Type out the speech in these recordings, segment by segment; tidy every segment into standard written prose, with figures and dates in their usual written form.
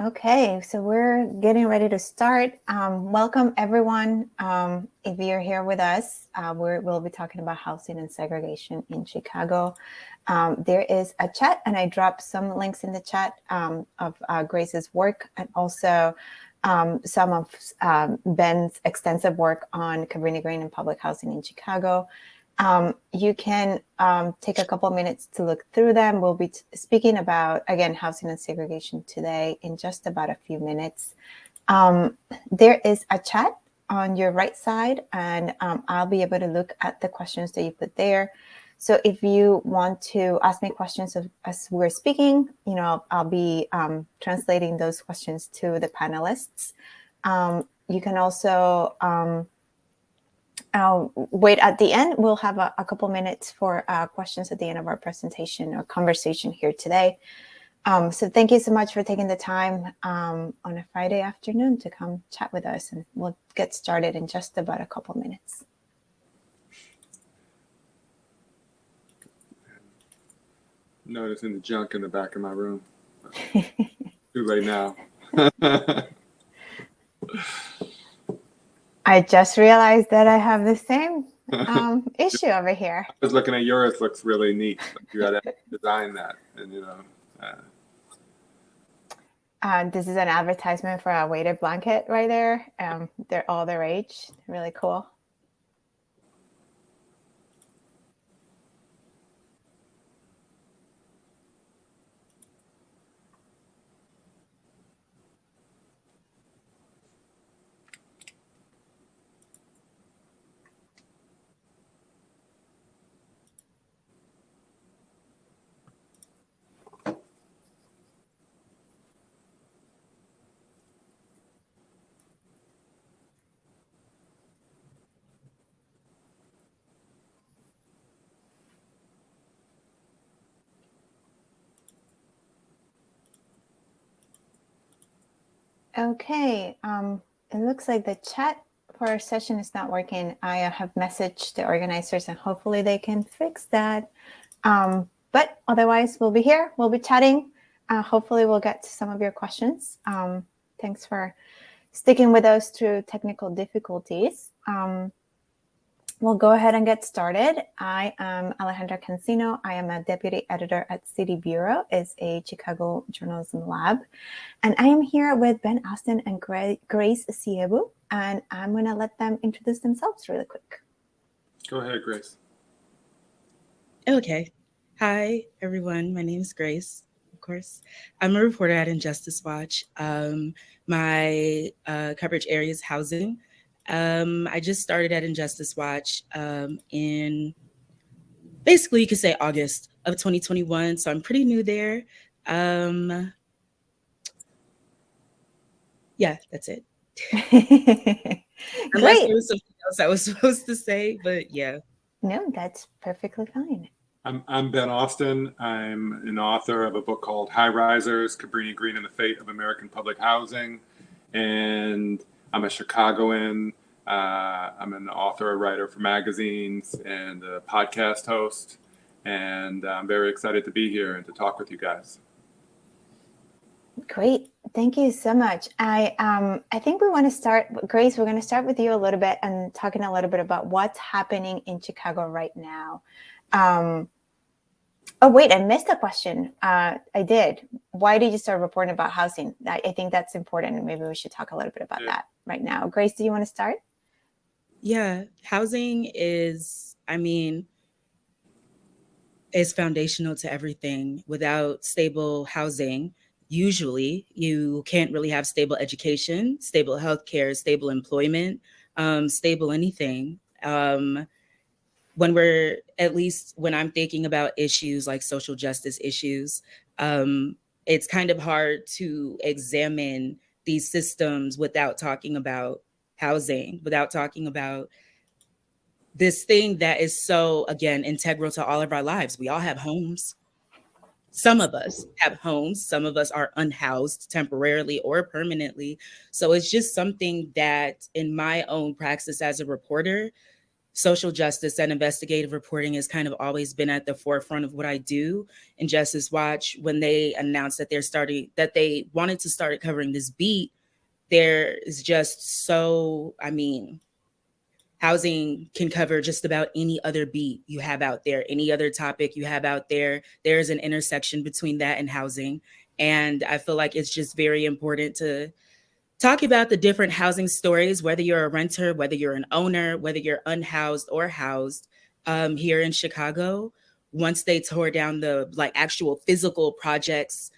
Okay, so we're getting ready to start. Welcome, everyone. If you're here with us, we'll be talking about housing and segregation in Chicago. There is a chat, and I dropped some links in the chat of Grace's work, and also some of Ben's extensive work on Cabrini Green and public housing in Chicago. You can take a couple minutes to look through them. We'll be speaking about, again, housing and segregation today in just about a few minutes. There is a chat on your right side, and I'll be able to look at the questions that you put there. So if you want to ask me questions as we're speaking, I'll be translating those questions to the panelists. You can also wait at the end. We'll have a couple minutes for questions at the end of our presentation or conversation here today. So thank you so much for taking the time on a Friday afternoon to come chat with us, and we'll get started in just about a couple minutes. Noticing the junk in the back of my room. Too late now. I just realized that I have the same issue over here. I was looking at yours. Looks really neat. You got to design that, and this is an advertisement for a weighted blanket right there. They're all the rage. Really cool. Okay, it looks like the chat for our session is not working. I have messaged the organizers, and hopefully they can fix that. But otherwise, we'll be here. We'll be chatting. Hopefully, we'll get to some of your questions. Thanks for sticking with us through technical difficulties. We'll go ahead and get started. I am Alejandra Cancino. I am a deputy editor at City Bureau. It's a Chicago journalism lab. And I am here with Ben Austen and Grace Asiegbu, and I'm going to let them introduce themselves really quick. Go ahead, Grace. Okay. Hi, everyone. My name is Grace, of course. I'm a reporter at Injustice Watch. My coverage area is housing. I just started at Injustice Watch in basically, you could say August of 2021. So I'm pretty new there. Yeah, that's it. Unless there was something else I was supposed to say, but yeah. No, that's perfectly fine. I'm Ben Austen. I'm an author of a book called High Risers, Cabrini Green and the Fate of American Public Housing. And I'm a Chicagoan. I'm an author, a writer for magazines, and a podcast host. And I'm very excited to be here and to talk with you guys. Great. Thank you so much. I think we want to start, Grace, we're going to start with you a little bit and talking a little bit about what's happening in Chicago right now. Oh, wait, I missed a question. I did. Why did you start reporting about housing? I think that's important, and maybe we should talk a little bit about that right now. Grace, do you want to start? Yeah, housing is foundational to everything. Without stable housing, usually you can't really have stable education, stable healthcare, stable employment, stable anything. When I'm thinking about issues like social justice issues, it's kind of hard to examine these systems without talking about housing, without talking about this thing that is so, again, integral to all of our lives. We all have homes. Some of us have homes. Some of us are unhoused temporarily or permanently. So it's just something that in my own practice as a reporter, social justice and investigative reporting has kind of always been at the forefront of what I do. In Justice Watch, when they announced that they wanted to start covering this beat, there is just so, I mean, housing can cover just about any other beat you have out there, any other topic you have out there. There is an intersection between that and housing. And I feel like it's just very important to talk about the different housing stories, whether you're a renter, whether you're an owner, whether you're unhoused or housed. Here in Chicago, once they tore down the like actual physical projects,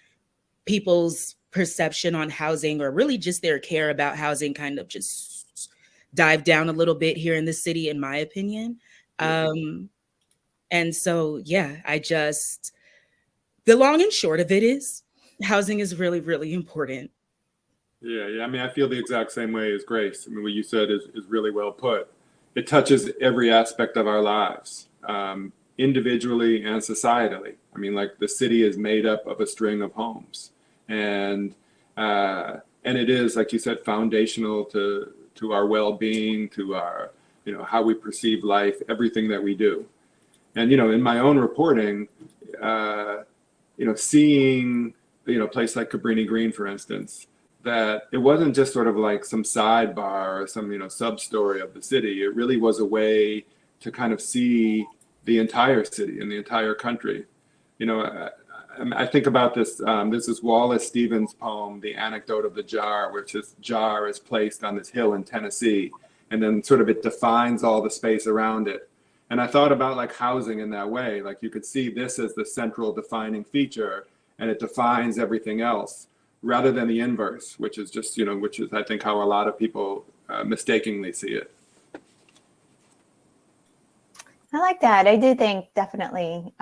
people's perception on housing, or really just their care about housing, kind of just dive down a little bit here in the city, in my opinion. And so, yeah, the long and short of it is housing is really, really important. Yeah. I mean, I feel the exact same way as Grace. I mean, what you said is really well put. It touches every aspect of our lives, individually and societally. I mean, like the city is made up of a string of homes, and it is, like you said, foundational to our well-being, to our, how we perceive life, everything that we do. And, in my own reporting, seeing, a place like Cabrini Green, for instance, that it wasn't just sort of like some sidebar or some, sub-story of the city. It really was a way to kind of see the entire city and the entire country. I think about this. This is Wallace Stevens' poem, "The Anecdote of the Jar," which is jar is placed on this hill in Tennessee, and then sort of it defines all the space around it. And I thought about like housing in that way. Like you could see this as the central defining feature, and it defines everything else, rather than the inverse, which is just, which is I think how a lot of people mistakenly see it. I like that. I do think definitely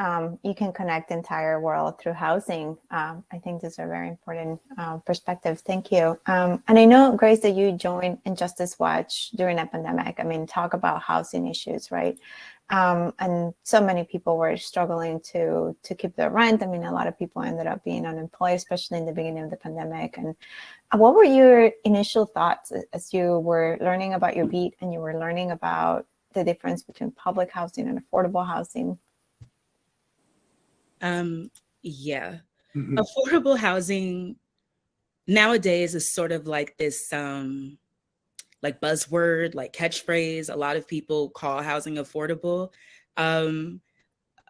you can connect the entire world through housing. I think these are very important perspectives. Thank you. And I know, Grace, that you joined Injustice Watch during a pandemic. I mean, talk about housing issues, right? And so many people were struggling to keep their rent. I mean, a lot of people ended up being unemployed, especially in the beginning of the pandemic. And what were your initial thoughts as you were learning about your beat and you were learning about the difference between public housing and affordable housing? Yeah. Affordable housing nowadays is sort of like this like buzzword, like catchphrase. A lot of people call housing affordable.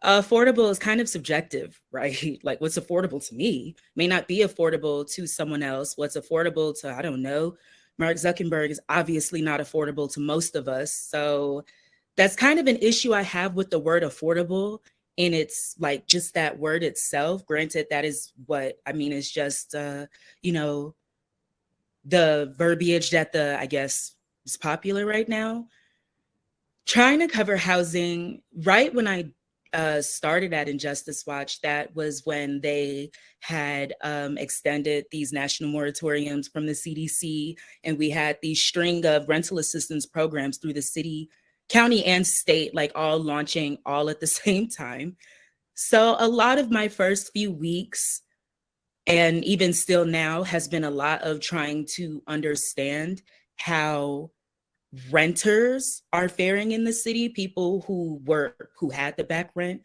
Affordable is kind of subjective, right? Like what's affordable to me may not be affordable to someone else. What's affordable to, I don't know, Mark Zuckerberg is obviously not affordable to most of us. So that's kind of an issue I have with the word affordable. And it's like just that word itself. Granted, that is what I mean, is just, the verbiage that I guess is popular right now. Trying to cover housing, right when I started at Injustice Watch, that was when they had extended these national moratoriums from the CDC, and we had these string of rental assistance programs through the city, county, and state, like all launching all at the same time. So a lot of my first few weeks, and even still now, has been a lot of trying to understand how renters are faring in the city, people who had the back rent,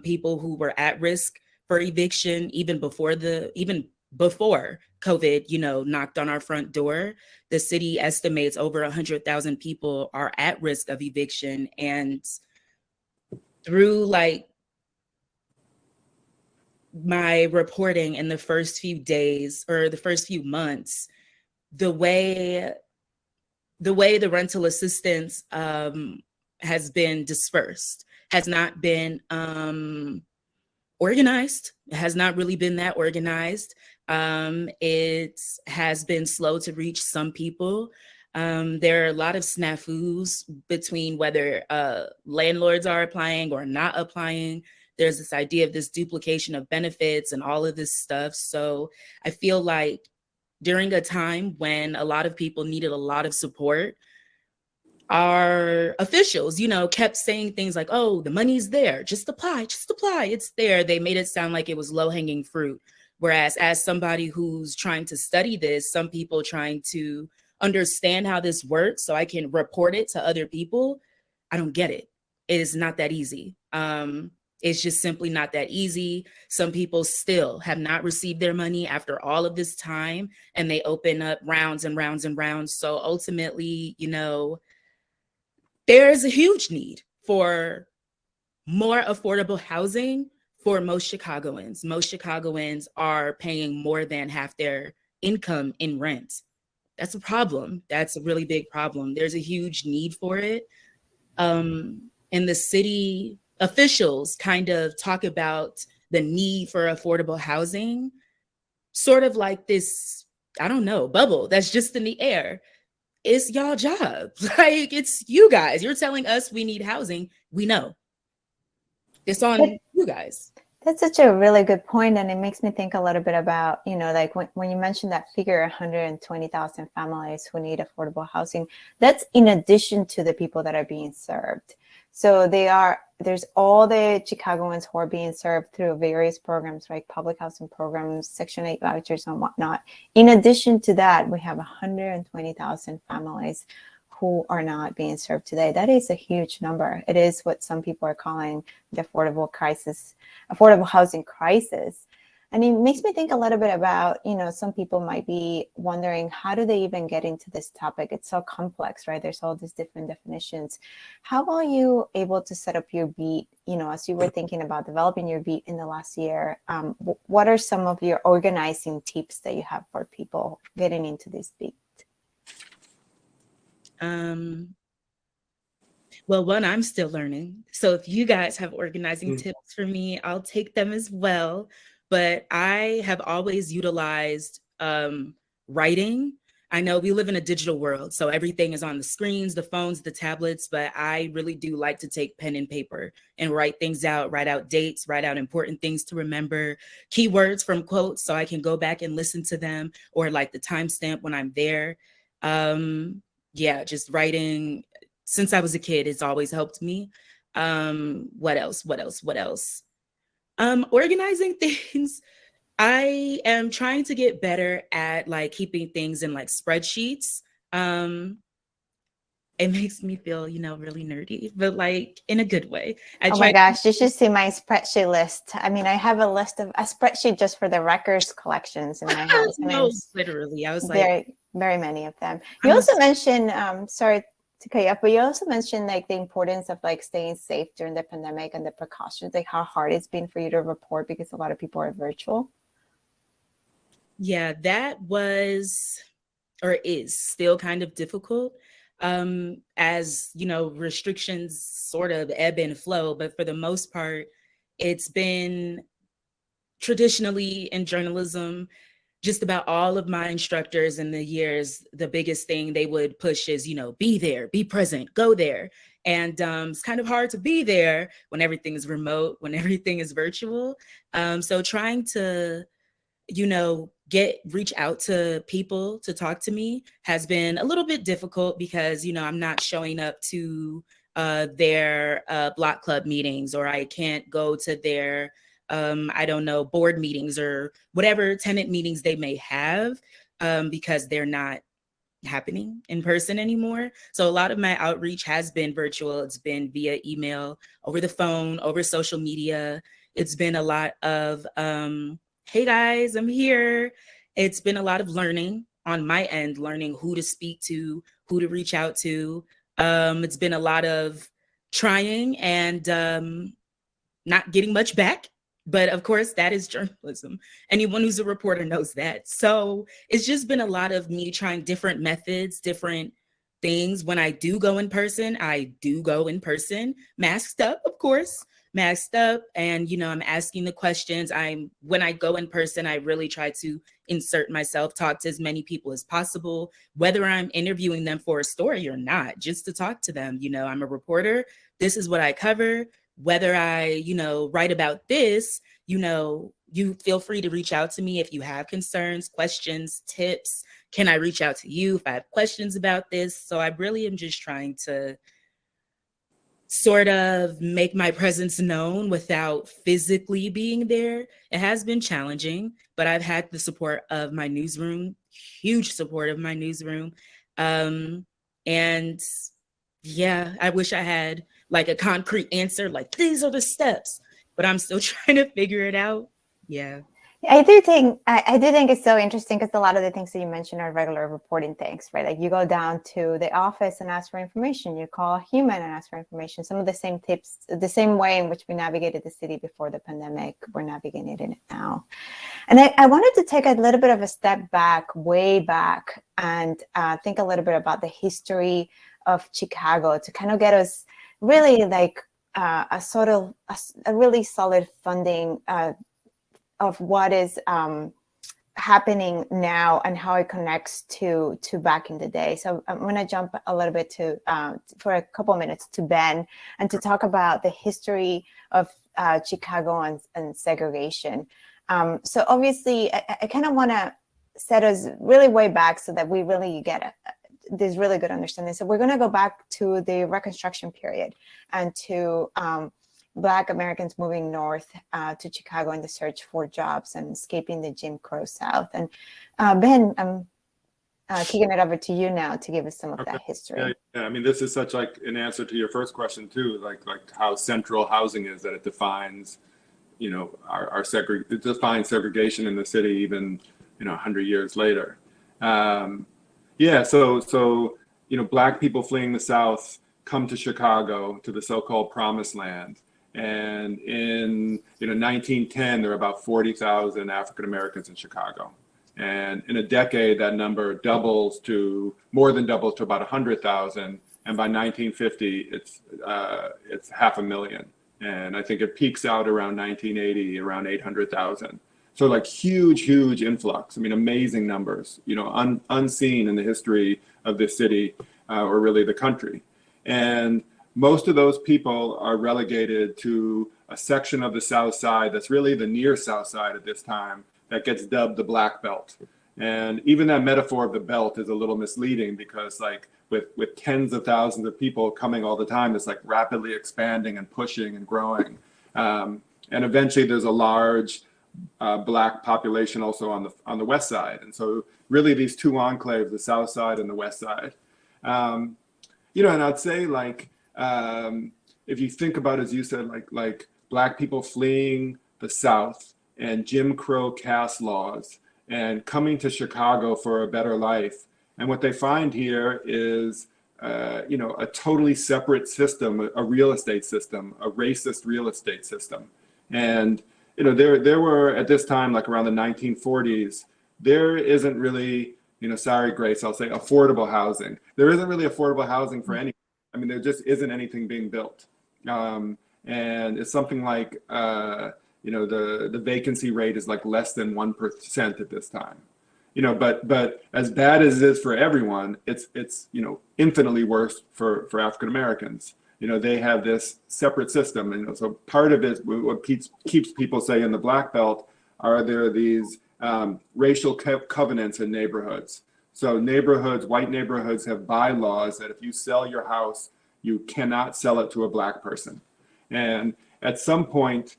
people who were at risk for eviction even before COVID, knocked on our front door. The city estimates over 100,000 people are at risk of eviction. And through like my reporting in the first few days or the first few months, the way the rental assistance has been dispersed, has not been organized. It has not really been that organized. It has been slow to reach some people. There are a lot of snafus between whether landlords are applying or not applying. There's this idea of this duplication of benefits and all of this stuff. So I feel like during a time when a lot of people needed a lot of support, our officials, kept saying things like, oh, the money's there, just apply, it's there. They made it sound like it was low-hanging fruit. Whereas as somebody who's trying to study this, some people trying to understand how this works so I can report it to other people, I don't get it. It is not that easy. It's just simply not that easy. Some people still have not received their money after all of this time, and they open up rounds and rounds and rounds. So ultimately, you know, there's a huge need for more affordable housing for most Chicagoans. Most Chicagoans are paying more than half their income in rent. That's a problem. That's a really big problem. There's a huge need for it. And the city officials kind of talk about the need for affordable housing, sort of like this, I don't know, bubble that's just in the air. It's y'all job. Like, it's you guys. You're telling us we need housing. We know. It's on you guys. That's such a really good point, and it makes me think a little bit about, you know, like when you mentioned that figure, 120,000 families who need affordable housing, that's in addition to the people that are being served. So there's all the Chicagoans who are being served through various programs, like public housing programs, Section 8 vouchers and whatnot. In addition to that, we have 120,000 families who are not being served today. That is a huge number. It is what some people are calling the affordable housing crisis. And it makes me think a little bit about, you know, some people might be wondering, how do they even get into this topic? It's so complex, right? There's all these different definitions. How are you able to set up your beat, you know, as you were thinking about developing your beat in the last year? What are some of your organizing tips that you have for people getting into this beat? Well, one, I'm still learning. So if you guys have organizing tips for me, I'll take them as well. But I have always utilized writing. I know we live in a digital world, so everything is on the screens, the phones, the tablets, but I really do like to take pen and paper and write things out, write out dates, write out important things to remember, keywords from quotes so I can go back and listen to them, or like the timestamp when I'm there. Yeah, just writing since I was a kid, it's always helped me. What else? Organizing things. I am trying to get better at like keeping things in like spreadsheets. It makes me feel, you know, really nerdy, but like in a good way. Oh my gosh, you should see my spreadsheet list. I mean, I have a spreadsheet just for the records collections in my house. I mean, no, literally. I was very, like, very many of them. You also mentioned, sorry to cut you off, but you also mentioned like the importance of like staying safe during the pandemic and the precautions, like how hard it's been for you to report because a lot of people are virtual. Yeah, that was or is still kind of difficult. As you know, restrictions sort of ebb and flow, but for the most part, it's been traditionally in journalism, just about all of my instructors in the years, the biggest thing they would push is, you know, be there, be present, go there. And it's kind of hard to be there when everything is remote, when everything is virtual. So trying to, you know, reach out to people to talk to me has been a little bit difficult because, you know, I'm not showing up to their block club meetings, or I can't go to their, I don't know, board meetings or whatever tenant meetings they may have because they're not happening in person anymore. So a lot of my outreach has been virtual. It's been via email, over the phone, over social media. It's been a lot of, hey guys, I'm here. It's been a lot of learning on my end, learning who to speak to, who to reach out to. It's been a lot of trying and not getting much back. But of course, that is journalism. Anyone who's a reporter knows that. So it's just been a lot of me trying different methods, different things. When I do go in person, I do go in person, masked up, of course, masked up. And, you know, I'm asking the questions. When I go in person, I really try to insert myself, talk to as many people as possible, whether I'm interviewing them for a story or not, just to talk to them. You know, I'm a reporter. This is what I cover. Whether I, you know, write about this, you know, you feel free to reach out to me if you have concerns, questions, tips. Can I reach out to you if I have questions about this? So I really am just trying to sort of make my presence known without physically being there. It has been challenging, but I've had the support of my newsroom, huge support of my newsroom. And Yeah, I wish I had like a concrete answer, like these are the steps, but I'm still trying to figure it out. Yeah. I do think it's so interesting because a lot of the things that you mentioned are regular reporting things, right? Like you go down to the office and ask for information, you call a human and ask for information. Some of the same tips, the same way in which we navigated the city before the pandemic, we're navigating it now. And I wanted to take a little bit of a step back, way back, and think a little bit about the history of Chicago to kind of get us really like a sort of a really solid funding of what is happening now and how it connects to back in the day. So I'm going to jump a little bit to for a couple of minutes to Ben and to talk about the history of Chicago and segregation. So obviously, I kind of want to set us really way back so that we really get this really good understanding. So we're going to go back to the Reconstruction period and to Black Americans moving north to Chicago in the search for jobs and escaping the Jim Crow South. And Ben, I'm kicking it over to you now to give us some of that history. Yeah, I mean, this is such like an answer to your first question too, like how central housing is, that it defines, you know, it defines segregation in the city even, you know, 100 years later. Yeah, so you know, Black people fleeing the South come to Chicago, to the so-called Promised Land. And in 1910, there were about 40,000 African Americans in Chicago. And in a decade, that number more than doubles to about 100,000. And by 1950, it's 500,000. And I think it peaks out around 1980, around 800,000. So like huge influx. I mean, amazing numbers, you know, unseen in the history of this city or really the country. And most of those people are relegated to a section of the South Side that's really the near South Side at this time that gets dubbed the Black Belt. And even that metaphor of the belt is a little misleading because like with tens of thousands of people coming all the time, it's like rapidly expanding and pushing and growing. And eventually there's a large Black population also on the West Side. And so really these two enclaves, the South Side and the West Side. You know, and I'd say like, if you think about, as you said, like Black people fleeing the South and Jim Crow caste laws and coming to Chicago for a better life. And what they find here is, you know, a totally separate system, a real estate system, a racist real estate system. And, you know, there were at this time, like around the 1940s, there isn't really, you know, sorry, Grace, I'll say affordable housing. There isn't really affordable housing for anyone. I mean, there just isn't anything being built. And it's something like, you know, the vacancy rate is like less than 1% at this time. You know, but as bad as it is for everyone, it's you know, infinitely worse for African Americans. You know, they have this separate system. And you know, so part of it, what keeps people, say, in the Black Belt, are there these racial covenants in neighborhoods. So white neighborhoods have bylaws that if you sell your house, you cannot sell it to a Black person. And at some point,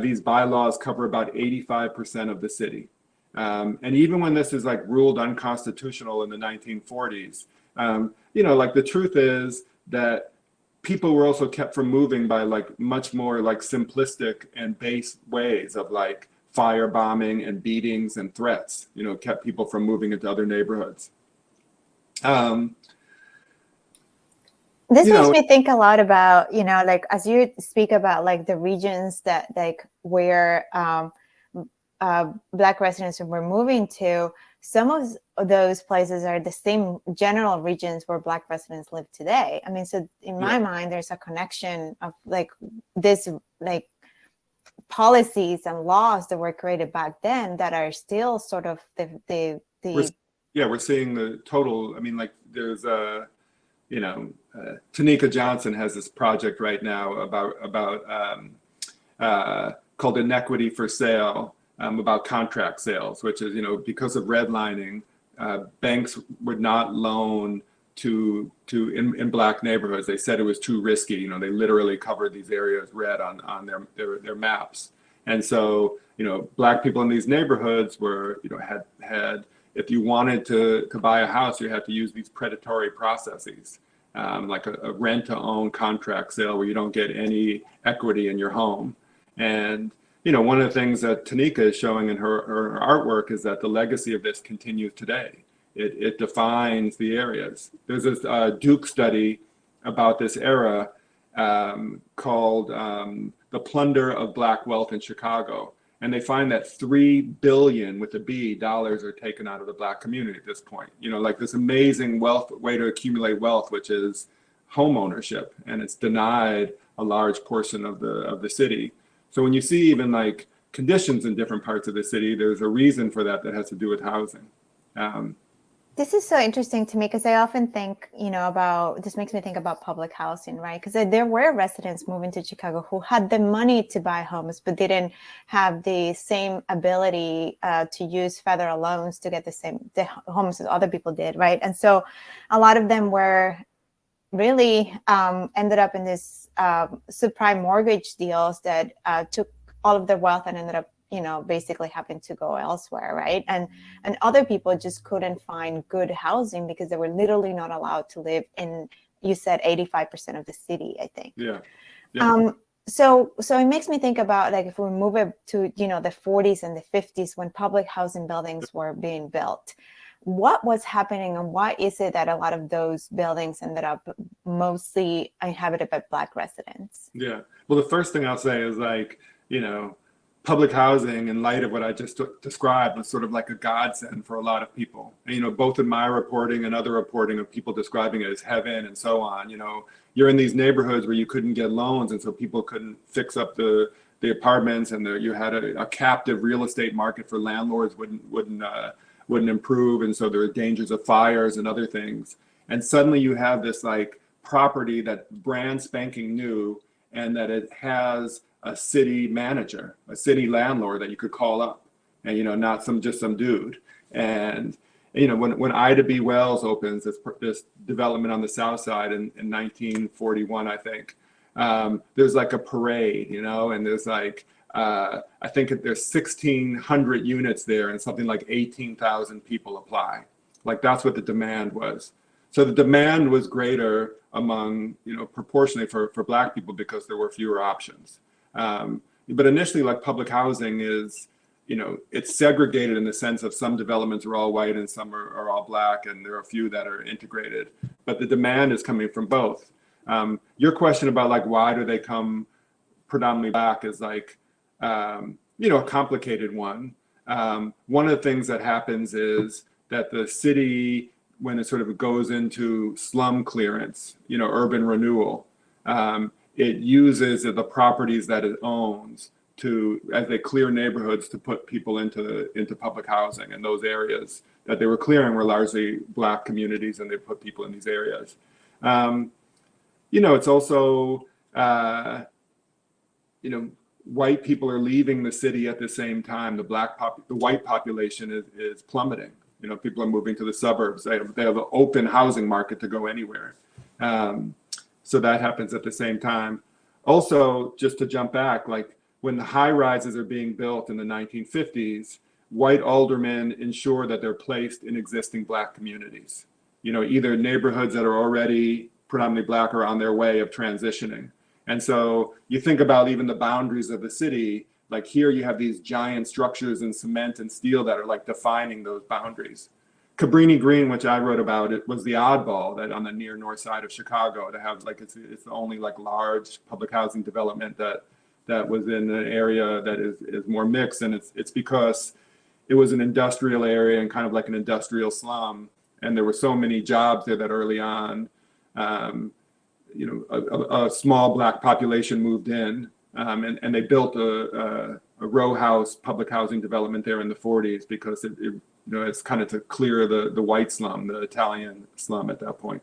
these bylaws cover about 85% of the city. And even when this is like ruled unconstitutional in the 1940s, you know, like the truth is that people were also kept from moving by like much more like simplistic and base ways of like firebombing and beatings and threats, you know, kept people from moving into other neighborhoods. This makes me think a lot about, you know, like as you speak about like the regions that like where Black residents were moving to, some of those places are the same general regions where Black residents live today. I mean, so in my mind, there's a connection of like this, like policies and laws that were created back then that are still sort of the we're seeing the total. I mean, like there's you know, Tanika Johnson has this project right now about called Inequity for Sale, about contract sales, which is, you know, because of redlining, banks would not loan to in Black neighborhoods. They said it was too risky. You know, they literally covered these areas red on their maps. And so, you know, Black people in these neighborhoods were, you know, had if you wanted to buy a house, you had to use these predatory processes. like a rent-to-own contract sale where you don't get any equity in your home. And one of the things that Tanika is showing in her artwork is that the legacy of this continues today. It defines the areas. There's this Duke study about this era called The Plunder of Black Wealth in Chicago. And they find that $3 billion with a B dollars are taken out of the Black community at this point. Like this amazing way to accumulate wealth, which is home ownership, and it's denied a large portion of the city. So when you see even like conditions in different parts of the city, there's a reason for that has to do with housing. This is so interesting to me because I often think, this makes me think about public housing, right? Because there were residents moving to Chicago who had the money to buy homes, but didn't have the same ability to use federal loans to get the homes that other people did, right? And so a lot of them were really ended up in this subprime mortgage deals that took all of their wealth and ended up basically having to go elsewhere, right? And other people just couldn't find good housing because they were literally not allowed to live in, you said 85% of the city, I think. Yeah. So it makes me think about, like, if we move it to, the 40s and the 50s when public housing buildings were being built, what was happening and why is it that a lot of those buildings ended up mostly inhabited by Black residents? Yeah. Well, the first thing I'll say is, like, public housing, in light of what I just described, was sort of like a godsend for a lot of people. And, both in my reporting and other reporting of people describing it as heaven and so on, you're in these neighborhoods where you couldn't get loans, and so people couldn't fix up the apartments, and you had a captive real estate market for landlords wouldn't improve, and so there were dangers of fires and other things. And suddenly you have this like property that's brand spanking new, and that it has a city manager, a city landlord that you could call up, and not some dude. And when Ida B. Wells opens this development on the South Side in 1941, I think, there's like a parade, and there's like I think there's 1,600 units there, and something like 18,000 people apply. Like, that's what the demand was. So the demand was greater among, proportionally for Black people because there were fewer options. But initially, like, public housing is, it's segregated in the sense of some developments are all white and some are all Black, and there are a few that are integrated. But the demand is coming from both. Your question about, like, why do they come predominantly Black is, like, a complicated one. One of the things that happens is that the city, when it sort of goes into slum clearance, urban renewal, it uses the properties that it owns as they clear neighborhoods, to put people into public housing. And those areas that they were clearing were largely Black communities, and they put people in these areas. It's also, white people are leaving the city at the same time. The white population is plummeting. People are moving to the suburbs. They have an open housing market to go anywhere. So that happens at the same time. Also, just to jump back, like, when the high rises are being built in the 1950s, white aldermen ensure that they're placed in existing Black communities. Either neighborhoods that are already predominantly Black or on their way of transitioning. And so you think about even the boundaries of the city, like, here you have these giant structures in cement and steel that are, like, defining those boundaries. Cabrini Green, which I wrote about, it was the oddball that on the near north side of Chicago to have, like, it's the only, like, large public housing development that was in an area that is more mixed. And it's because it was an industrial area and kind of like an industrial slum. And there were so many jobs there that early on, a small Black population moved in, and they built a row house public housing development there in the 40s because it's kind of to clear the white slum, the Italian slum at that point.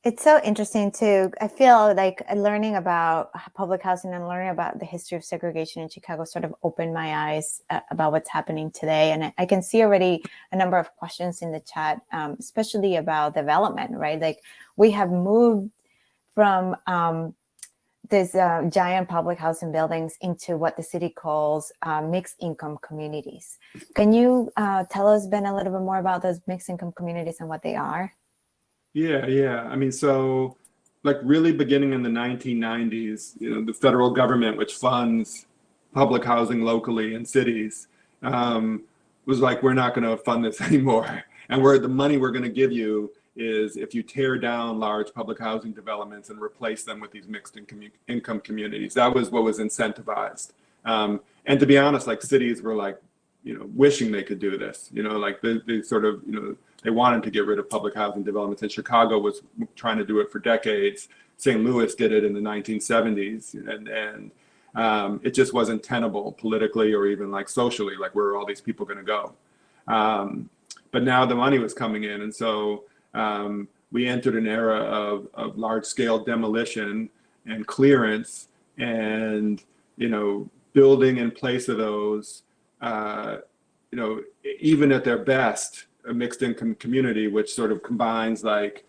It's so interesting too. I feel like learning about public housing and learning about the history of segregation in Chicago sort of opened my eyes about what's happening today. And I can see already a number of questions in the chat, especially about development, right? Like, we have moved from these giant public housing buildings into what the city calls mixed income communities. Can you tell us, Ben, a little bit more about those mixed income communities and what they are? Yeah. I mean, so like really beginning in the 1990s, the federal government, which funds public housing locally in cities, was like, we're not going to fund this anymore. And the money we're going to give you is if you tear down large public housing developments and replace them with these mixed income communities. That was what was incentivized. And to be honest, like cities were like, wishing they could do this, like they sort of, they wanted to get rid of public housing developments, and Chicago was trying to do it for decades. St. Louis did it in the 1970s, and it just wasn't tenable politically or even like socially, like where are all these people going to go? But now the money was coming in, and so we entered an era of large scale demolition and clearance, and building in place of those. Even at their best, a mixed income community, which sort of combines like,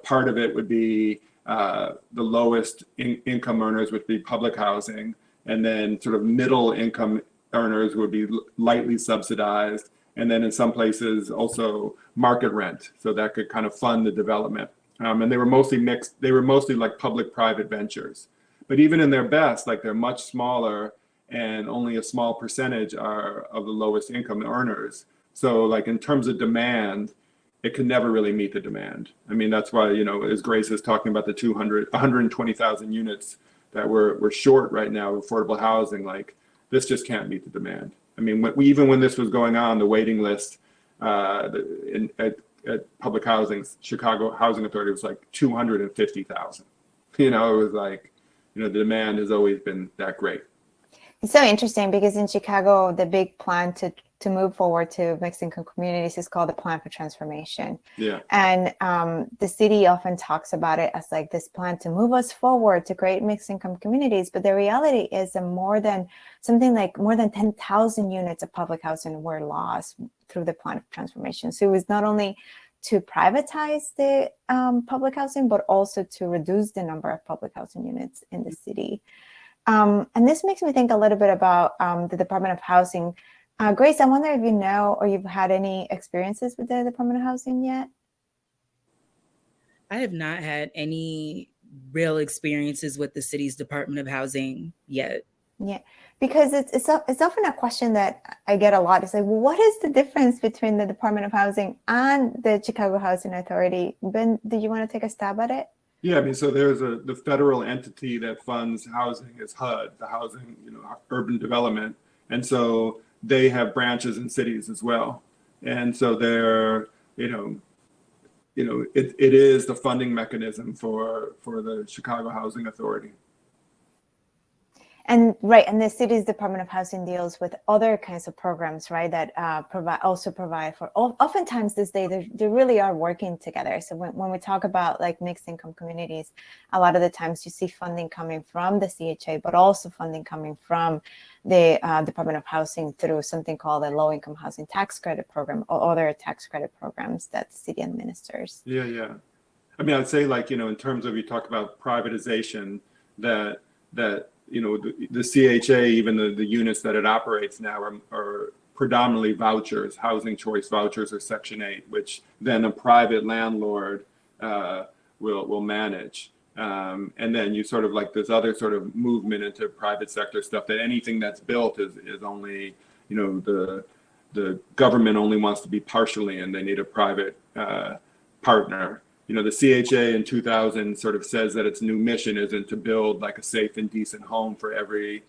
part of it would be the lowest income earners would be public housing, and then sort of middle income earners would be lightly subsidized, and then in some places also market rent, so that could kind of fund the development. And they were mostly mixed. They were mostly like public-private ventures, but even in their best, like they're much smaller, and only a small percentage are of the lowest income earners. So like in terms of demand, it could never really meet the demand. I mean, that's why, as Grace is talking about the 120,000 units that we're short right now of affordable housing, like this just can't meet the demand. I mean, even when this was going on, the waiting list at public housing, Chicago Housing Authority was like 250,000. It was like, the demand has always been that great. It's so interesting because in Chicago, the big plan to move forward to mixed income communities is called the Plan for Transformation. Yeah. And the city often talks about it as like this plan to move us forward to create mixed income communities. But the reality is more than 10,000 units of public housing were lost through the Plan for Transformation. So it was not only to privatize the public housing, but also to reduce the number of public housing units in the city. And this makes me think a little bit about the Department of Housing. Grace, I wonder if you know or you've had any experiences with the Department of Housing yet? I have not had any real experiences with the city's Department of Housing yet. Yeah, because it's often a question that I get a lot. It's like, well, what is the difference between the Department of Housing and the Chicago Housing Authority? Ben, do you want to take a stab at it? Yeah, I mean, so there's the federal entity that funds housing is HUD, the Housing, Urban Development, and so they have branches in cities as well, and so they're, it is the funding mechanism for the Chicago Housing Authority. And right, and the city's Department of Housing deals with other kinds of programs, right, that provide for. Oftentimes these days they really are working together. So when we talk about like mixed income communities, a lot of the times you see funding coming from the CHA, but also funding coming from the Department of Housing through something called the Low Income Housing Tax Credit Program or other tax credit programs that the city administers. Yeah. I mean, I'd say like, in terms of, you talk about privatization, that the CHA, even the units that it operates now are predominantly vouchers, housing choice vouchers or Section 8, which then a private landlord will manage. And then you sort of like this other sort of movement into private sector stuff, that anything that's built is only, the government only wants to be partially, and they need a private partner. The CHA in 2000 sort of says that its new mission isn't to build like a safe and decent home for every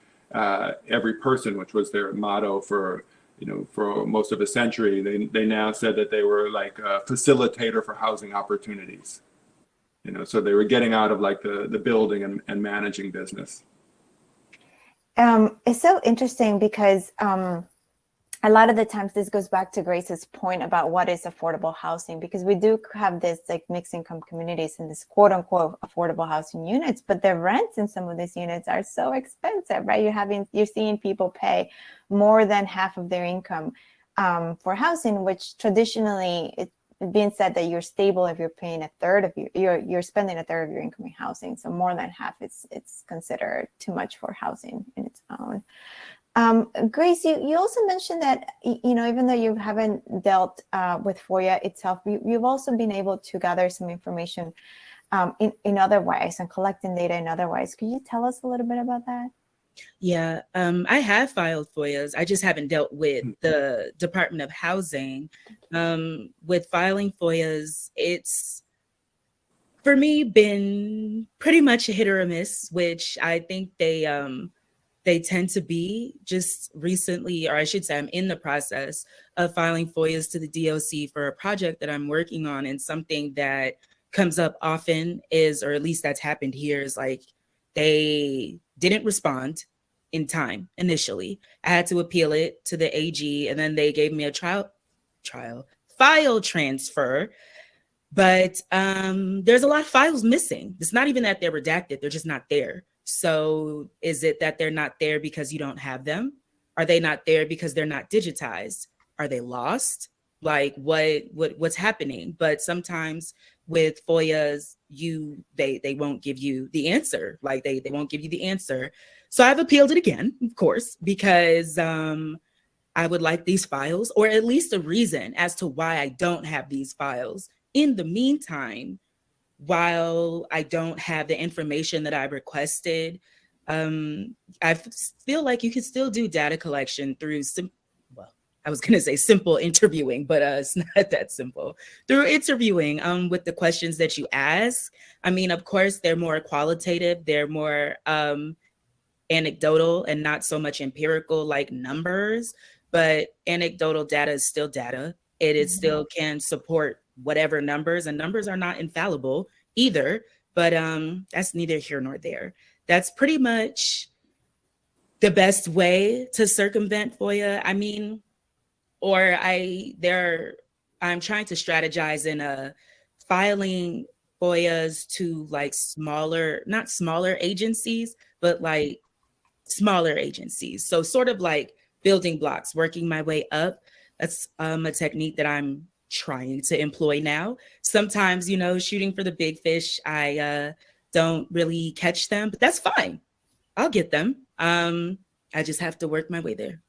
person, which was their motto for most of a century. They now said that they were like a facilitator for housing opportunities. So they were getting out of like the building and managing business. It's so interesting because a lot of the times this goes back to Grace's point about what is affordable housing, because we do have this like mixed income communities and this quote unquote affordable housing units, but the rents in some of these units are so expensive, right? You're seeing people pay more than half of their income for housing, which traditionally it's being said that you're stable if you're paying a third of you're spending a third of your income in housing. So more than half, it's considered too much for housing in its own. Grace, you also mentioned that, even though you haven't dealt with FOIA itself, you've also been able to gather some information in other ways and collecting data in other ways. Could you tell us a little bit about that? Yeah, I have filed FOIAs. I just haven't dealt with the Department of Housing. With filing FOIAs, it's, for me, been pretty much a hit or a miss, which I think they tend to be. Just recently, or I should say I'm in the process of filing FOIAs to the DOC for a project that I'm working on. And something that comes up often is, or at least that's happened here, is like they didn't respond in time initially. I had to appeal it to the AG, and then they gave me a file transfer. But there's a lot of files missing. It's not even that they're redacted, they're just not there. So is it that they're not there because you don't have them? Are they not there because they're not digitized? Are they lost? Like what's happening? But sometimes with FOIAs, they won't give you the answer. Like they won't give you the answer. So I've appealed it again, of course, because I would like these files, or at least a reason as to why I don't have these files. In the meantime, while I don't have the information that I requested, I feel like you can still do data collection through I was going to say simple interviewing, but it's not that simple. Through interviewing with the questions that you ask. I mean, of course, they're more qualitative, they're more anecdotal and not so much empirical like numbers, but anecdotal data is still data. It still can support whatever numbers, and numbers are not infallible either, but that's neither here nor there. That's pretty much the best way to circumvent FOIA. I mean, I'm trying to strategize in filing FOIAs to like not smaller agencies, but like smaller agencies. So sort of like building blocks, working my way up. That's a technique that I'm trying to employ now. Sometimes, shooting for the big fish, I don't really catch them, but that's fine. I'll get them. I just have to work my way there.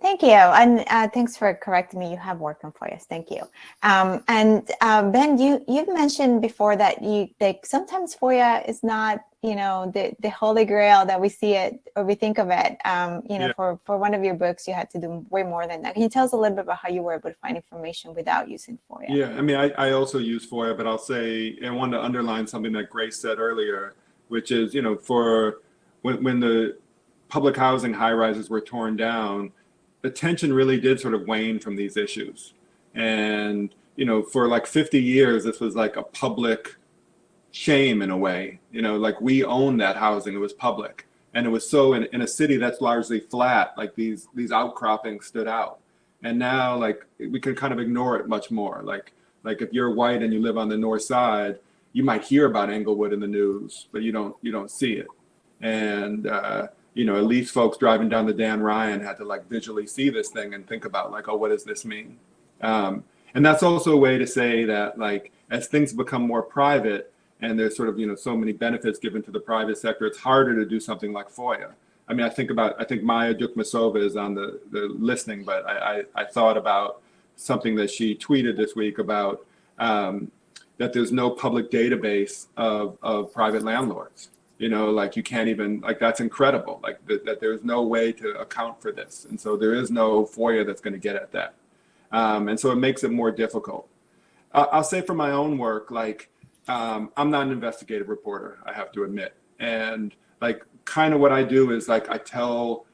Thank you. And thanks for correcting me. You have worked on FOIAs. Thank you. And Ben, you've mentioned before that sometimes FOIA is not, the holy grail that we see it or we think of it. For one of your books, you had to do way more than that. Can you tell us a little bit about how you were able to find information without using FOIA? Yeah, I mean, I also use FOIA, but I'll say, I wanted to underline something that Grace said earlier, which is, for when the public housing high rises were torn down, attention really did sort of wane from these issues. And, for like 50 years, this was like a public shame in a way, like we owned that housing, it was public. And it was so in a city that's largely flat, like these outcroppings stood out. And now like we can kind of ignore it much more. Like if you're white and you live on the north side, you might hear about Englewood in the news, but you don't see it. And, at least folks driving down the Dan Ryan had to like visually see this thing and think about like, oh, what does this mean? And that's also a way to say that like, as things become more private and there's sort of, so many benefits given to the private sector, it's harder to do something like FOIA. I mean, I think Maya Dukmasova is on the listening, but I thought about something that she tweeted this week about that there's no public database of private landlords. Like you can't even, like that's incredible, like that there's no way to account for this. And so there is no FOIA that's going to get at that. And so it makes it more difficult. I'll say for my own work, like I'm not an investigative reporter, I have to admit. And like kind of what I do is like I tell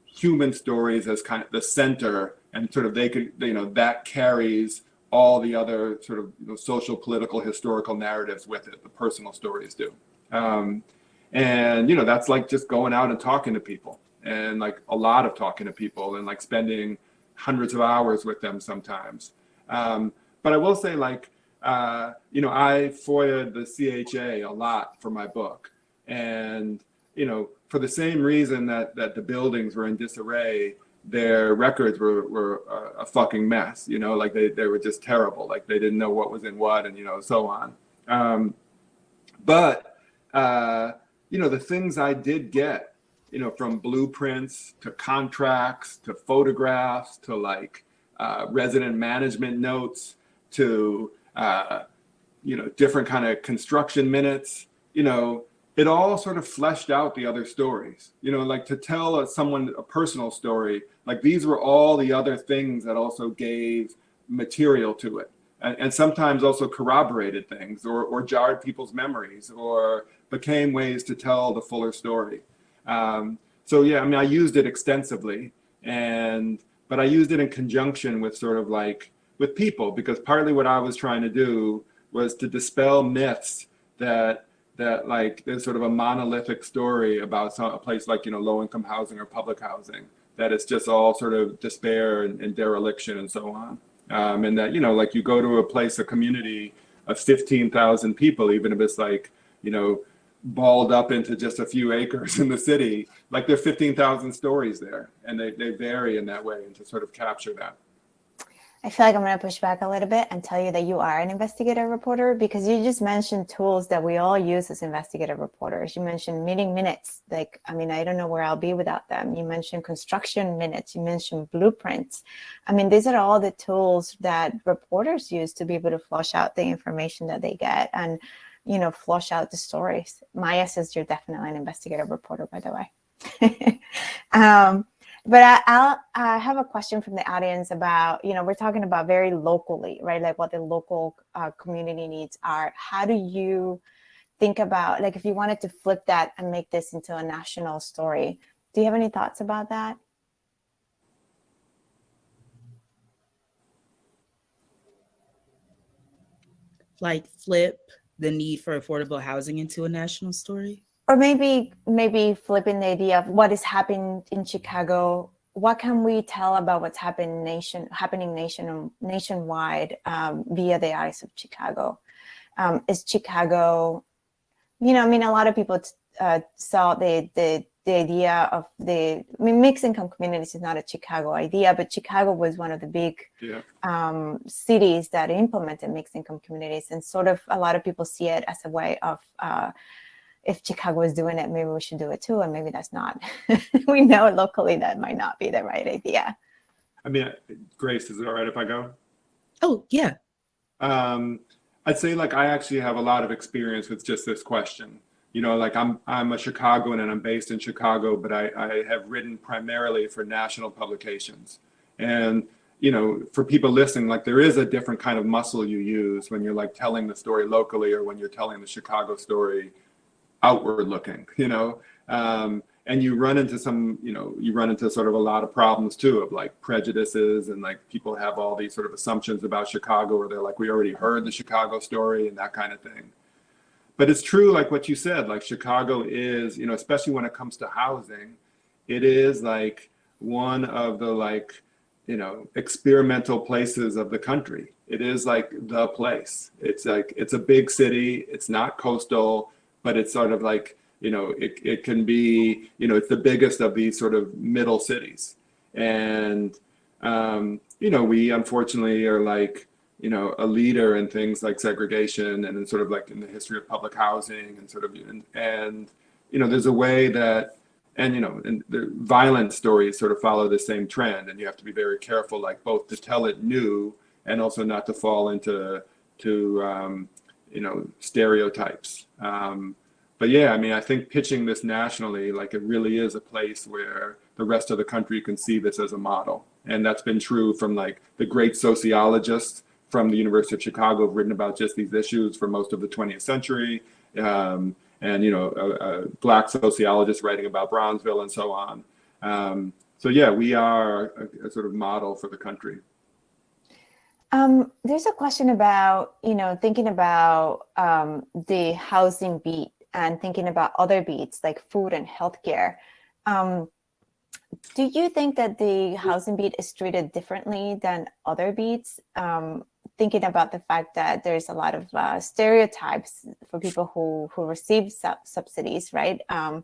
human stories as kind of the center, and sort of they could, that carries all the other sort of social, political, historical narratives with it, the personal stories do. And, that's like just going out and talking to people, and like a lot of talking to people, and like spending hundreds of hours with them sometimes. But I will say like, I FOIA'd the CHA a lot for my book. And, for the same reason that the buildings were in disarray, their records were a fucking mess, like they were just terrible. Like they didn't know what was in what, and, so on. But the things I did get, from blueprints to contracts to photographs to like resident management notes to different kind of construction minutes. It all sort of fleshed out the other stories. Like to tell someone a personal story, like these were all the other things that also gave material to it, and sometimes also corroborated things or jarred people's memories or became ways to tell the fuller story. So yeah, I used it extensively, but I used it in conjunction with sort of like with people, because partly what I was trying to do was to dispel myths that like there's sort of a monolithic story about a place like low-income housing or public housing, that it's just all sort of despair and dereliction and so on, and that like you go to a place, a community of 15,000 people, even if it's like balled up into just a few acres in the city, like there are 15,000 stories there, and they vary in that way, and to sort of capture that. I feel like I'm going to push back a little bit and tell you that you are an investigative reporter, because you just mentioned tools that we all use as investigative reporters. You mentioned meeting minutes. Like, I don't know where I'll be without them. You mentioned construction minutes. You mentioned blueprints. These are all the tools that reporters use to be able to flush out the information that they get and, flush out the stories. Maya says you're definitely an investigative reporter, by the way. But I have a question from the audience about, we're talking about very locally, right? Like what the local community needs are. How do you think about, like, if you wanted to flip that and make this into a national story, do you have any thoughts about that? Like flip the need for affordable housing into a national story? Or maybe flipping the idea of what is happening in Chicago. What can we tell about what's happening nationwide via the eyes of Chicago? Is Chicago, a lot of people saw the idea of mixed income communities is not a Chicago idea, but Chicago was one of the big cities that implemented mixed income communities, and sort of a lot of people see it as a way of if Chicago is doing it, maybe we should do it too. And maybe that's not. We know locally that might not be the right idea. Grace, is it all right if I go? Oh, yeah. I'd say like I actually have a lot of experience with just this question. Like I'm a Chicagoan and I'm based in Chicago, but I have written primarily for national publications. And, for people listening, like there is a different kind of muscle you use when you're like telling the story locally or when you're telling the Chicago story outward looking, and you run into sort of a lot of problems too, of like prejudices, and like people have all these sort of assumptions about Chicago, or they're like, we already heard the Chicago story and that kind of thing. But it's true, like what you said, like Chicago is, especially when it comes to housing, it is like one of the like, experimental places of the country. It is like the place. It's like, it's a big city. It's not coastal, but it's sort of like, it can be, it's the biggest of these sort of middle cities. And, we unfortunately are like, a leader in things like segregation and in sort of like in the history of public housing and sort of, and there's a way that, and the violent stories sort of follow the same trend, and you have to be very careful, like both to tell it new and also not to fall into stereotypes. But yeah, I think pitching this nationally, like it really is a place where the rest of the country can see this as a model. And that's been true from like the great sociologists from the University of Chicago have written about just these issues for most of the 20th century. And, Black sociologists writing about Brownsville and so on. So yeah, we are a sort of model for the country. There's a question about, thinking about the housing beat and thinking about other beats like food and healthcare. Do you think that the housing beat is treated differently than other beats? Thinking about the fact that there's a lot of stereotypes for people who receive subsidies, right? I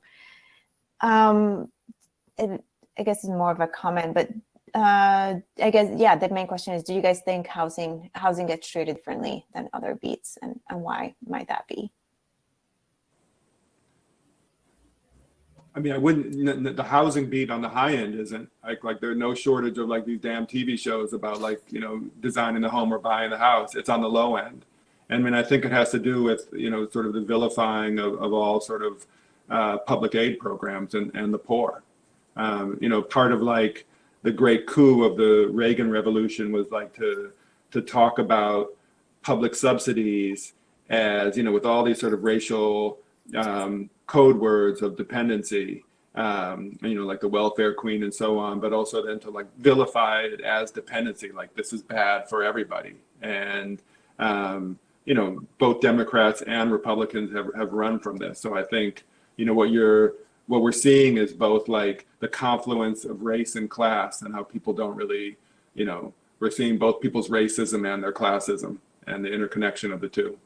guess it's more of a comment, but I guess, yeah, the main question is, do you guys think housing gets treated differently than other beats, and why might that be? I mean, I wouldn't. The housing beat on the high end isn't like there's no shortage of like these damn TV shows about like designing the home or buying the house. It's on the low end, and I mean I think it has to do with sort of the vilifying of all sort of public aid programs and the poor. Part of like the great coup of the Reagan Revolution was like to talk about public subsidies as with all these sort of racial code words of dependency, like the welfare queen and so on, but also then to like vilify it as dependency, like this is bad for everybody. And, both Democrats and Republicans have run from this. So I think, what we're seeing is both like the confluence of race and class and how people don't really, we're seeing both people's racism and their classism and the interconnection of the two.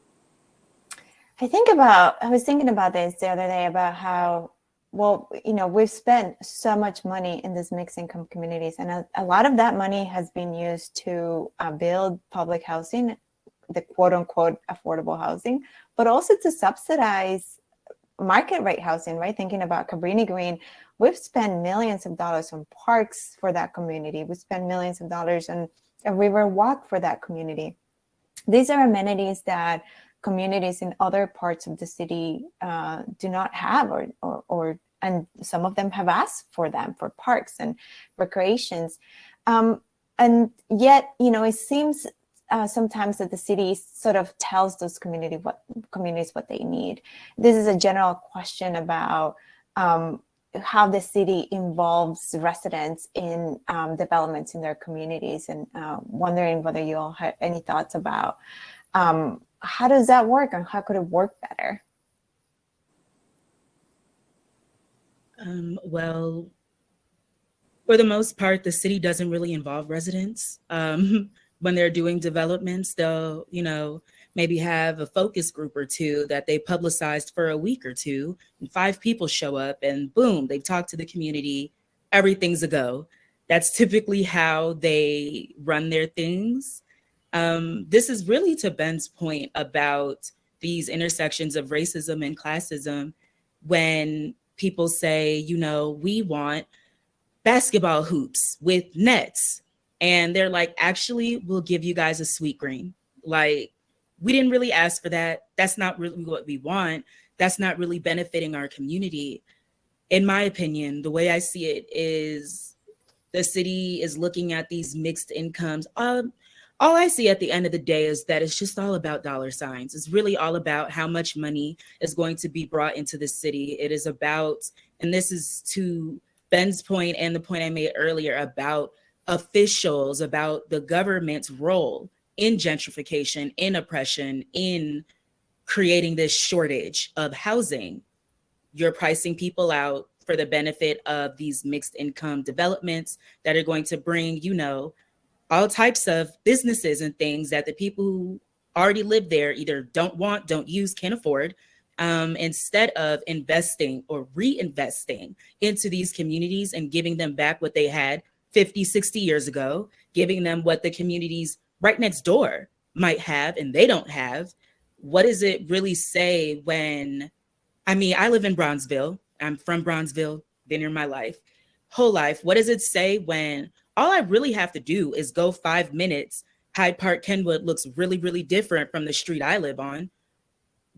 I was thinking about this the other day about how, we've spent so much money in these mixed income communities, and a lot of that money has been used to build public housing, the quote unquote affordable housing, but also to subsidize market rate housing, right? Thinking about Cabrini Green, we've spent millions of dollars on parks for that community. We spend millions of dollars on a river walk for that community. These are amenities that communities in other parts of the city do not have, and some of them have asked for them, for parks and recreations. And yet, it seems sometimes that the city sort of tells those communities what they need. This is a general question about how the city involves residents in developments in their communities, and wondering whether you all had any thoughts about how does that work and how could it work better? Well, for the most part, the city doesn't really involve residents. When they're doing developments, they'll, maybe have a focus group or two that they publicized for a week or two, and 5 people show up and boom, they've talked to the community, everything's a go. That's typically how they run their things. This is really to Ben's point about these intersections of racism and classism. When people say, we want basketball hoops with nets, and they're like, actually, we'll give you guys a sweet green. Like, we didn't really ask for that. That's not really what we want. That's not really benefiting our community. In my opinion, the way I see it is the city is looking at these mixed incomes. All I see at the end of the day is that it's just all about dollar signs. It's really all about how much money is going to be brought into the city. It is about, and this is to Ben's point and the point I made earlier about officials, about the government's role in gentrification, in oppression, in creating this shortage of housing. You're pricing people out for the benefit of these mixed income developments that are going to bring, all types of businesses and things that the people who already live there either don't want, don't use, can't afford, instead of investing or reinvesting into these communities and giving them back what they had 50, 60 years ago, giving them what the communities right next door might have and they don't have. What does it really say when, I live in Bronzeville. I'm from Bronzeville, been here my whole life. What does it say when all I really have to do is go 5 minutes? Hyde Park, Kenwood looks really, really different from the street I live on.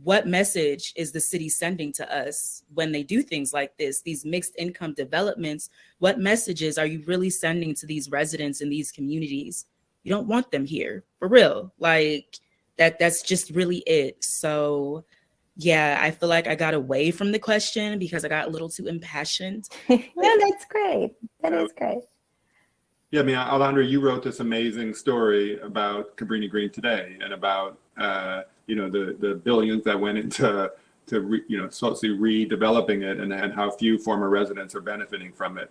What message is the city sending to us when they do things like this, these mixed income developments? What messages are you really sending to these residents in these communities? You don't want them here, for real. Like that's just really it. So yeah, I feel like I got away from the question because I got a little too impassioned. No, that's great. That is great. Yeah, Alejandra, you wrote this amazing story about Cabrini Green today and about the billions that went into supposedly redeveloping it and how few former residents are benefiting from it.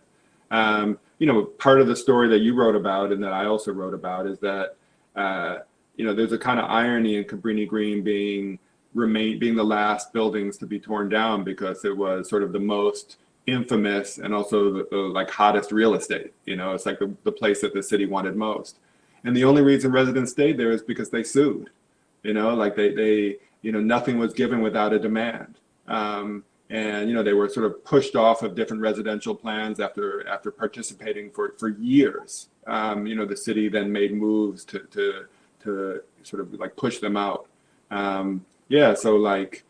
Part of the story that you wrote about and that I also wrote about is that there's a kind of irony in Cabrini Green being the last buildings to be torn down because it was sort of the most infamous and also the like hottest real estate. It's like the place that the city wanted most. And the only reason residents stayed there is because they sued. Like they nothing was given without a demand. And, they were sort of pushed off of different residential plans after participating for years. The city then made moves to sort of like push them out. So like,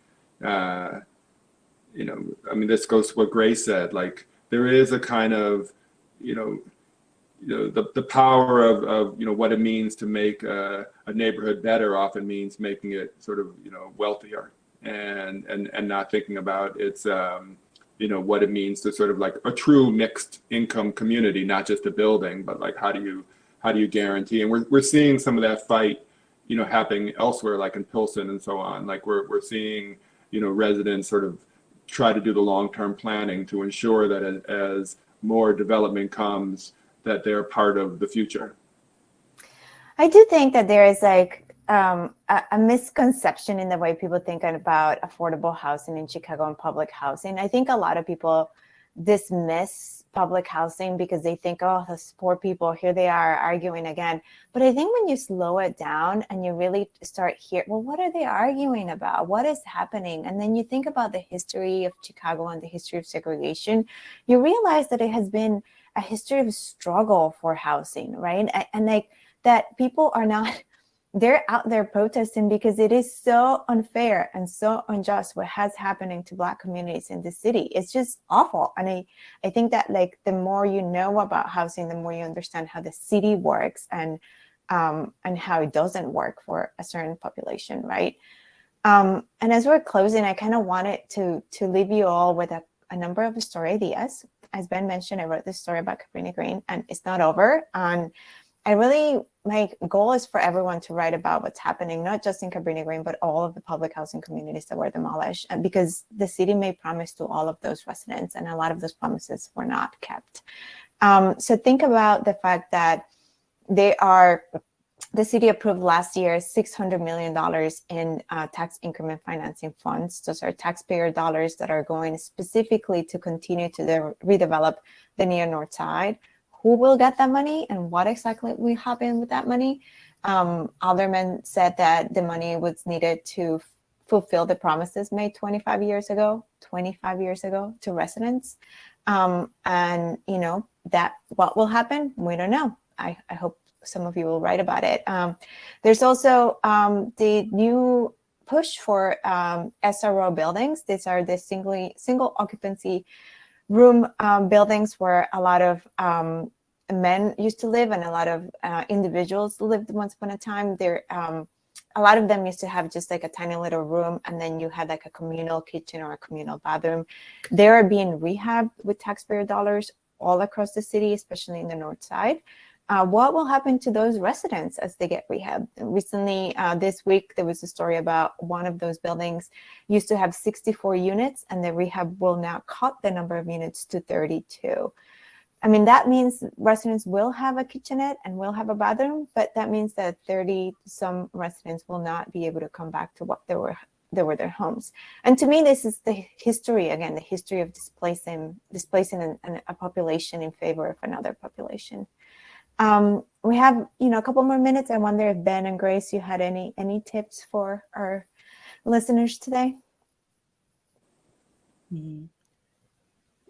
this goes to what Grace said, like there is a kind of, the power of what it means to make a neighborhood better often means making it sort of, wealthier and not thinking about its, what it means to sort of like a true mixed income community, not just a building, but like, how do you guarantee? And we're seeing some of that fight, happening elsewhere, like in Pilsen and so on. Like we're seeing, residents sort of try to do the long-term planning to ensure that as more development comes, that they're part of the future. I do think that there is like a misconception in the way people think about affordable housing in Chicago and public housing. I think a lot of people dismiss public housing because they think, oh, those poor people, here they are arguing again. But I think when you slow it down and you really start here, well, what are they arguing about? What is happening? And then you think about the history of Chicago and the history of segregation, you realize that it has been a history of struggle for housing, right? And like that people are not, they're out there protesting because it is so unfair and so unjust what has happening to Black communities in the city. It's just awful. And I think that like the more you know about housing, the more you understand how the city works and how it doesn't work for a certain population, right? And as we're closing, I kind of wanted to leave you all with a number of story ideas. As Ben mentioned, I wrote this story about Cabrini Green and it's not over. And I really, my goal is for everyone to write about what's happening, not just in Cabrini Green, but all of the public housing communities that were demolished. And because the city made promise to all of those residents and a lot of those promises were not kept. So think about the fact that the city approved last year $600 million in tax increment financing funds. Those are taxpayer dollars that are going specifically to continue to redevelop the near north side. Who will get that money and what exactly will happen with that money? Alderman said that the money was needed to fulfill the promises made 25 years ago to residents. And that what will happen, we don't know. I hope some of you will write about it. There's also the new push for SRO buildings. These are the single occupancy room buildings where a lot of men used to live and a lot of individuals lived once upon a time. A lot of them used to have just like a tiny little room and then you had like a communal kitchen or a communal bathroom. They are being rehabbed with taxpayer dollars all across the city, especially in the north side. What will happen to those residents as they get rehabbed? Recently, this week, there was a story about one of those buildings used to have 64 units and the rehab will now cut the number of units to 32. I mean, that means residents will have a kitchenette and will have a bathroom, but that means that 30 some residents will not be able to come back to what they were their homes. And to me, this is the history, again, the history of displacing a population in favor of another population. We have, a couple more minutes. I wonder if Ben and Grace, you had any tips for our listeners today? Mm-hmm.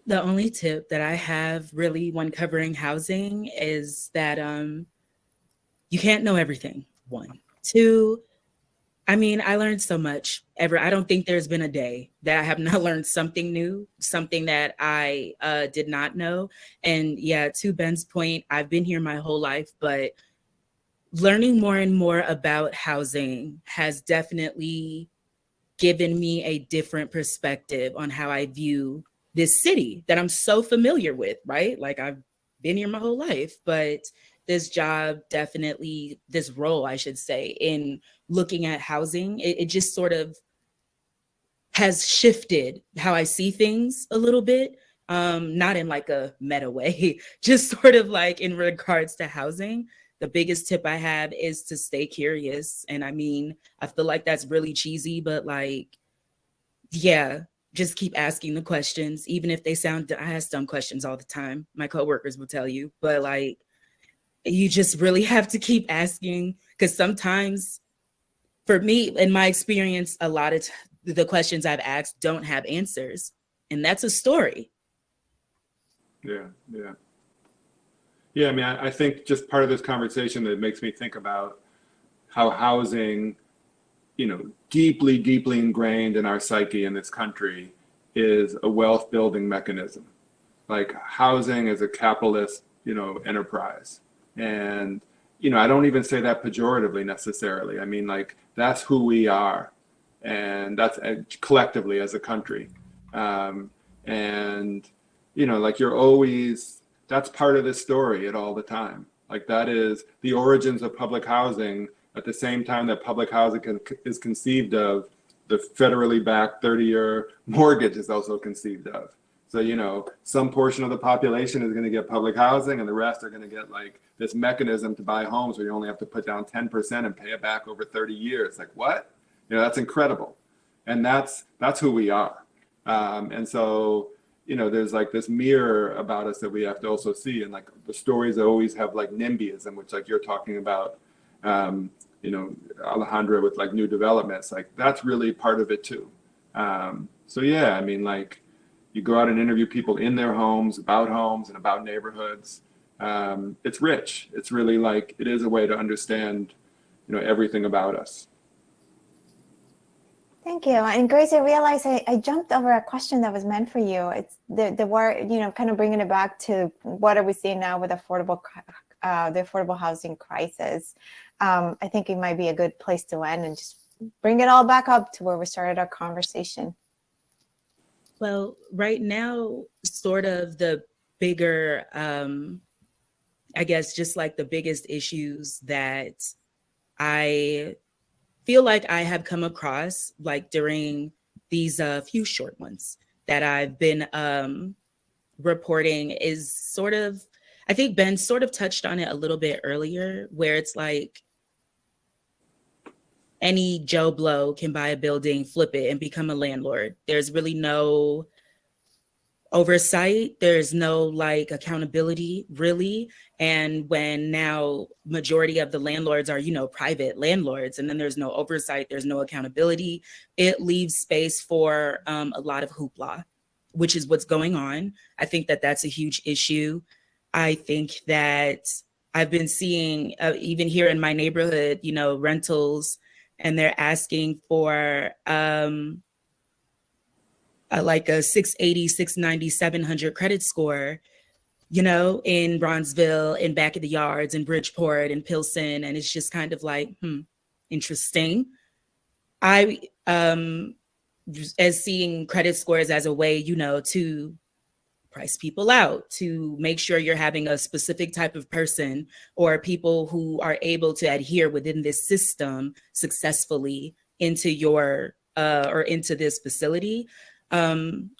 The only tip that I have really when covering housing is that you can't know everything, 1. 2, I mean, I learned so much. I don't think there's been a day that I have not learned something new, something that I did not know. And yeah, to Ben's point, I've been here my whole life, but learning more and more about housing has definitely given me a different perspective on how I view this city that I'm so familiar with, right? Like I've been here my whole life, but this job definitely, this role, I should say, in looking at housing, it just sort of has shifted how I see things a little bit, not in like a meta way, just sort of like in regards to housing. The biggest tip I have is to stay curious. And I mean, I feel like that's really cheesy, but like, yeah, just keep asking the questions, even if they sound, I ask dumb questions all the time. My coworkers will tell you, but like, you just really have to keep asking, because sometimes, for me, in my experience, a lot of the questions I've asked don't have answers. And that's a story. Yeah. I mean, I think just part of this conversation that makes me think about how housing, deeply, deeply ingrained in our psyche in this country is a wealth building mechanism. Like housing is a capitalist, enterprise. And, I don't even say that pejoratively necessarily. I mean, like, that's who we are. And that's collectively as a country. And, like that's part of this story at all the time. Like that is the origins of public housing at the same time that public housing is conceived of, the federally backed 30-year mortgage is also conceived of. So, some portion of the population is going to get public housing and the rest are going to get like this mechanism to buy homes where you only have to put down 10% and pay it back over 30 years. Like what? That's incredible. And that's who we are. And so, there's like this mirror about us that we have to also see. And like the stories always have like NIMBYism, which like you're talking about, Alejandra with like new developments, like that's really part of it too. So yeah, I mean, like you go out and interview people in their homes and about neighborhoods. It's rich. It's really like, it is a way to understand, everything about us. Thank you. And Grace, I realized I jumped over a question that was meant for you. It's the word, kind of bringing it back to what are we seeing now with the affordable housing crisis. I think it might be a good place to end and just bring it all back up to where we started our conversation. Well, right now, sort of the bigger, I guess, just like the biggest issues that I feel like I have come across like during these few short months that I've been reporting is sort of, I think Ben sort of touched on it a little bit earlier, where it's like any Joe Blow can buy a building, flip it, and become a landlord. There's really no oversight. There's no like accountability really. And when now majority of the landlords are, private landlords, and then there's no oversight, there's no accountability, it leaves space for a lot of hoopla, which is what's going on. I think that that's a huge issue. I think that I've been seeing even here in my neighborhood, rentals, and they're asking for like a 680, 690, 700 credit score, in Bronzeville, in Back of the Yards, in Bridgeport, and Pilsen. And it's just kind of like, interesting. I, as seeing credit scores as a way, to price people out, to make sure you're having a specific type of person or people who are able to adhere within this system successfully into your or into this facility. Building.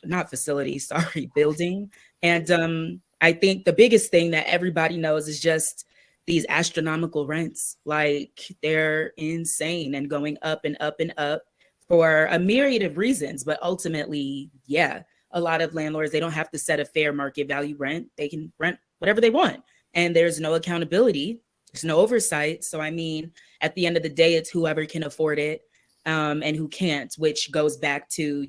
And I think the biggest thing that everybody knows is just these astronomical rents. Like they're insane and going up and up and up for a myriad of reasons. But ultimately, yeah, a lot of landlords, they don't have to set a fair market value rent. They can rent whatever they want. And there's no accountability. There's no oversight. So, I mean, at the end of the day, it's whoever can afford it and who can't, which goes back to,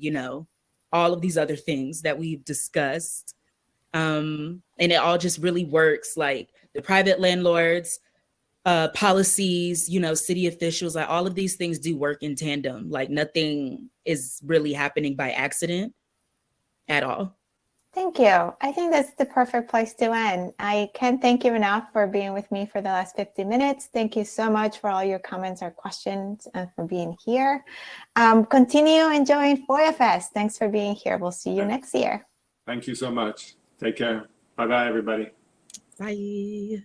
all of these other things that we've discussed. And it all just really works. Like the private landlords, policies, city officials, like all of these things do work in tandem. Like nothing is really happening by accident at all. Thank you. I think that's the perfect place to end. I can't thank you enough for being with me for the last 50 minutes. Thank you so much for all your comments or questions and for being here. Continue enjoying FOIA Fest. Thanks for being here. We'll see you next year. Thank you so much. Take care. Bye-bye, everybody. Bye.